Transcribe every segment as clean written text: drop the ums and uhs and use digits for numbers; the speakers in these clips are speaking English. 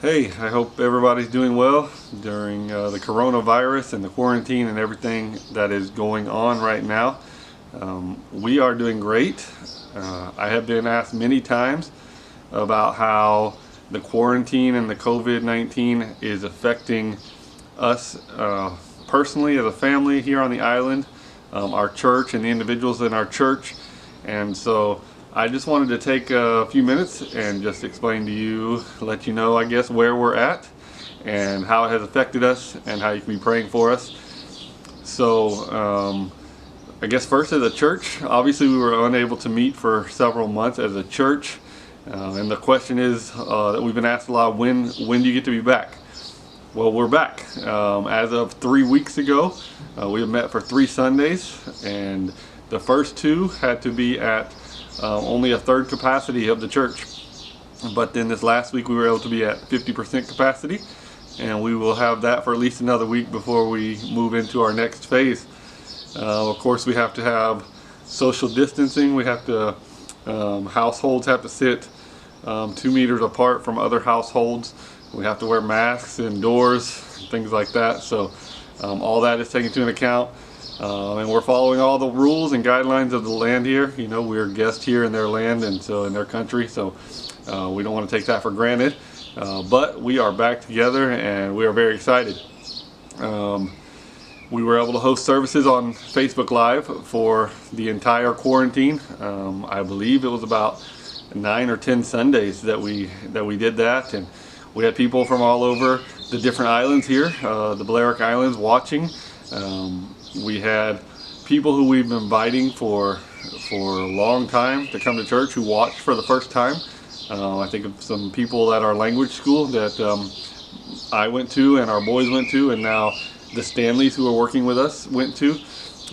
Hey, I hope everybody's doing well during the coronavirus and the quarantine and everything that is going on right now. We are doing great. I have been asked many times about how the quarantine and the COVID-19 is affecting us personally as a family here on the island, our church and the individuals in our church. And so I just wanted to take a few minutes and just explain to you, let you know, I guess, where we're at and how it has affected us and how you can be praying for us. So I guess first, as a church, obviously we were unable to meet for several months as a church. And the question is that we've been asked a lot, when do you get to be back? Well, we're back. As of 3 weeks ago, we have met for 3 Sundays, and the first 2 had to be at only a third capacity of the church. But then this last week we were able to be at 50% capacity, and we will have that for at least another week before we move into our next phase. Of course, we have to have social distancing. We have to, households have to sit 2 meters apart from other households. We have to wear masks indoors, things like that. So all that is taken into account. And we're following all the rules and guidelines of the land here. You know, we're guests here in their land and so in their country, so we don't want to take that for granted. But we are back together and we are very excited. We were able to host services on Facebook Live for the entire quarantine. I believe it was about 9 or 10 Sundays that we did that, and we had people from all over the different islands here, the Balearic Islands, watching. We had people who we've been inviting for a long time to come to church who watched for the first time. I think of some people at our language school that I went to and our boys went to, and now the Stanleys who are working with us went to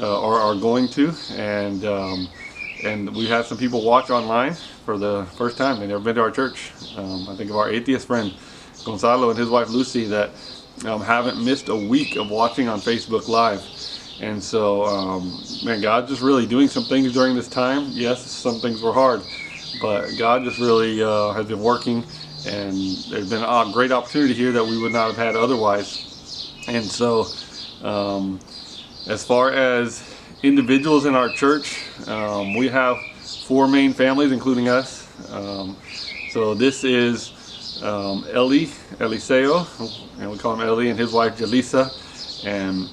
or are going to, and we had some people watch online for the first time. They've never been to our church. I think of our atheist friend Gonzalo and his wife Lucy that haven't missed a week of watching on Facebook Live. And so, man, God's just really doing some things during this time. Yes, some things were hard, but God just really has been working, and there's been a great opportunity here that we would not have had otherwise. And so, as far as individuals in our church, we have 4 main families, including us. So this is Eliseo, and we call him Eli, and his wife Jalisa, and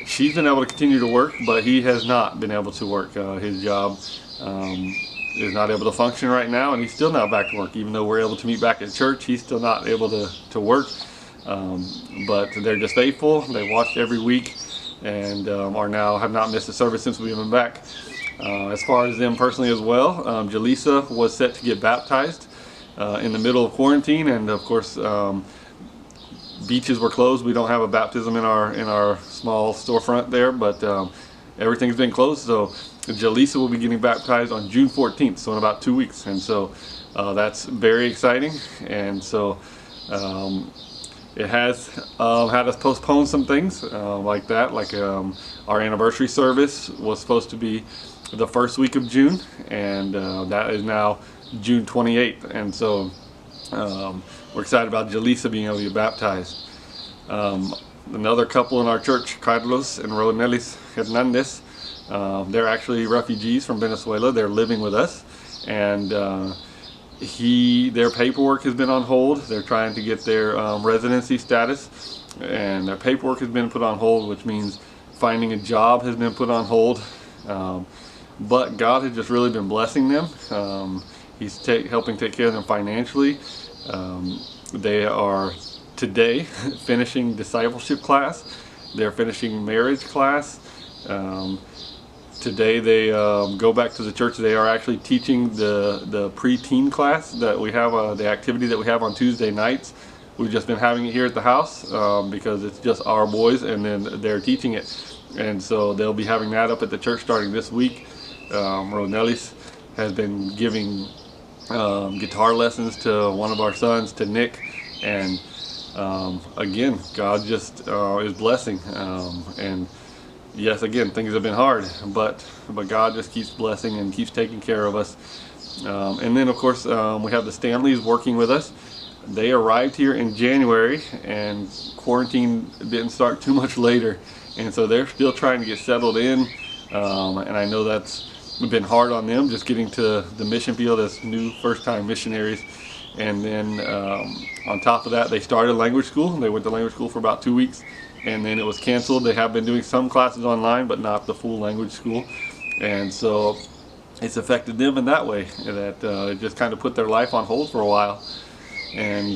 she's been able to continue to work, but he has not been able to work. His job is not able to function right now, and he's still not back to work. Even though we're able to meet back at church, he's still not able to work. But they're just faithful. They watched every week, and have not missed a service since we've been back. As far as them personally as well, Jalisa was set to get baptized in the middle of quarantine, and of course beaches were closed. We don't have a baptism in our small storefront there, but everything's been closed. So Jalisa will be getting baptized on June 14th, so in about 2 weeks, and so that's very exciting. And so it has had us postpone some things like that, like our anniversary service was supposed to be the first week of June, and that is now June 28th, and so we're excited about Jalisa being able to get baptized. Another couple in our church, Carlos and Ronelis Hernandez, they're actually refugees from Venezuela. They're living with us, and their paperwork has been on hold. They're trying to get their residency status, and their paperwork has been put on hold, which means finding a job has been put on hold. But God has just really been blessing them. He's helping take care of them financially. They are today finishing discipleship class. They're finishing marriage class. Today they go back to the church. They are actually teaching the pre-teen class that we have, the activity that we have on Tuesday nights. We've just been having it here at the house because it's just our boys, and then they're teaching it. And so they'll be having that up at the church starting this week. Ronelis has been giving guitar lessons to one of our sons, to Nick, and again, God just is blessing, and yes, again, things have been hard, but God just keeps blessing and keeps taking care of us. And then of course we have the Stanleys working with us. they arrived here in January, and quarantine didn't start too much later, and so they're still trying to get settled in. And I know that's been hard on them, just getting to the mission field as new first-time missionaries. And then on top of that, they started language school. They went to language school for about 2 weeks, and then it was canceled. They have been doing some classes online, but not the full language school. And so it's affected them in that way, that it just kind of put their life on hold for a while. And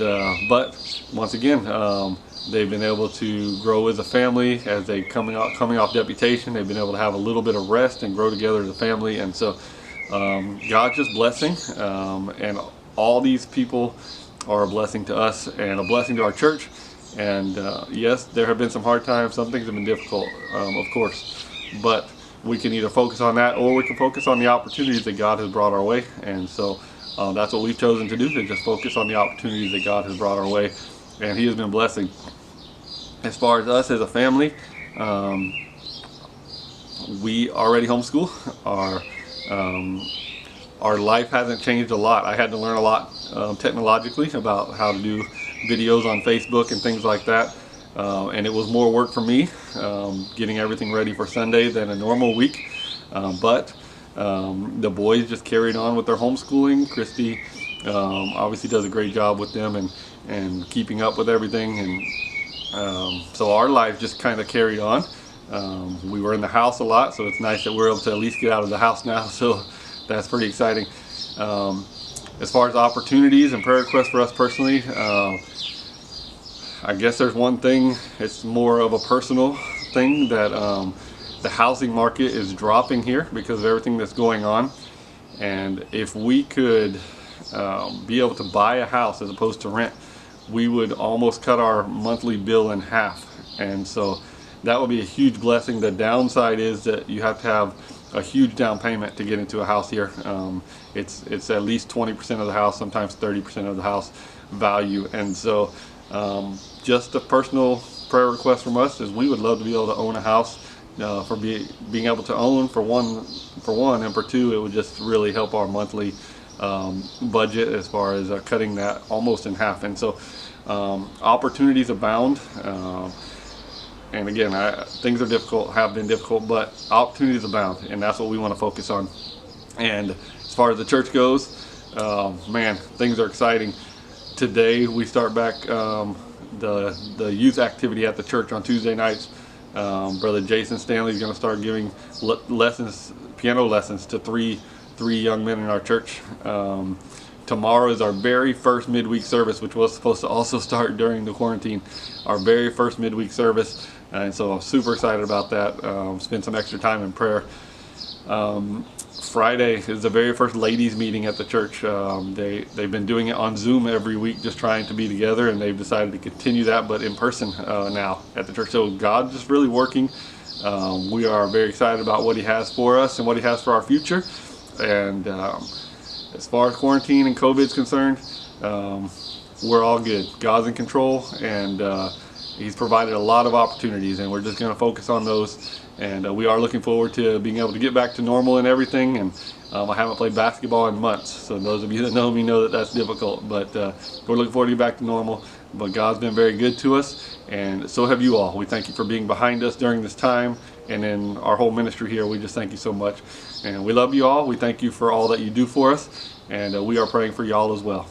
but once again, they've been able to grow as a family as they coming off deputation. They've been able to have a little bit of rest and grow together as a family. And so God's just blessing, and all these people are a blessing to us and a blessing to our church. And yes, there have been some hard times. Some things have been difficult, of course, but we can either focus on that, or we can focus on the opportunities that God has brought our way. And so that's what we've chosen to do, to just focus on the opportunities that God has brought our way, and He has been blessing. As far as us as a family, we already homeschool. Our life hasn't changed a lot. I had to learn a lot technologically about how to do videos on Facebook and things like that, and it was more work for me getting everything ready for Sunday than a normal week. But the boys just carried on with their homeschooling. Christy obviously does a great job with them and keeping up with everything, and so our life just kind of carried on. We were in the house a lot, so it's nice that we're able to at least get out of the house now, so that's pretty exciting. As far as opportunities and prayer requests for us personally, I guess there's one thing. It's more of a personal thing, that the housing market is dropping here because of everything that's going on. And if we could be able to buy a house as opposed to rent, we would almost cut our monthly bill in half. And so that would be a huge blessing. The downside is that you have to have a huge down payment to get into a house here. It's at least 20% of the house, sometimes 30% of the house value. And so just a personal prayer request from us is we would love to be able to own a house. For being able to own, for one, and for two, it would just really help our monthly budget as far as cutting that almost in half. And so opportunities abound. And again, things are difficult, have been difficult, but opportunities abound, and that's what we want to focus on. And as far as the church goes, man, things are exciting. Today we start back the youth activity at the church on Tuesday nights. Brother Jason Stanley is going to start giving piano lessons to three young men in our church. Tomorrow is our very first midweek service, which was supposed to also start during the quarantine. Our very first midweek service, and so I'm super excited about that. Spend some extra time in prayer. Friday is the very first ladies meeting at the church. They've been doing it on Zoom every week, just trying to be together, and they've decided to continue that, but in person now at the church. So God's just really working. We are very excited about what He has for us and what He has for our future. And as far as quarantine and COVID is concerned, we're all good. God's in control, and He's provided a lot of opportunities, and we're just going to focus on those. And we are looking forward to being able to get back to normal and everything. And I haven't played basketball in months, so those of you that know me know that that's difficult. But we're looking forward to get back to normal. But God's been very good to us, and so have you all. We thank you for being behind us during this time, and in our whole ministry here. We just thank you so much, and we love you all. We thank you for all that you do for us, and we are praying for you all as well.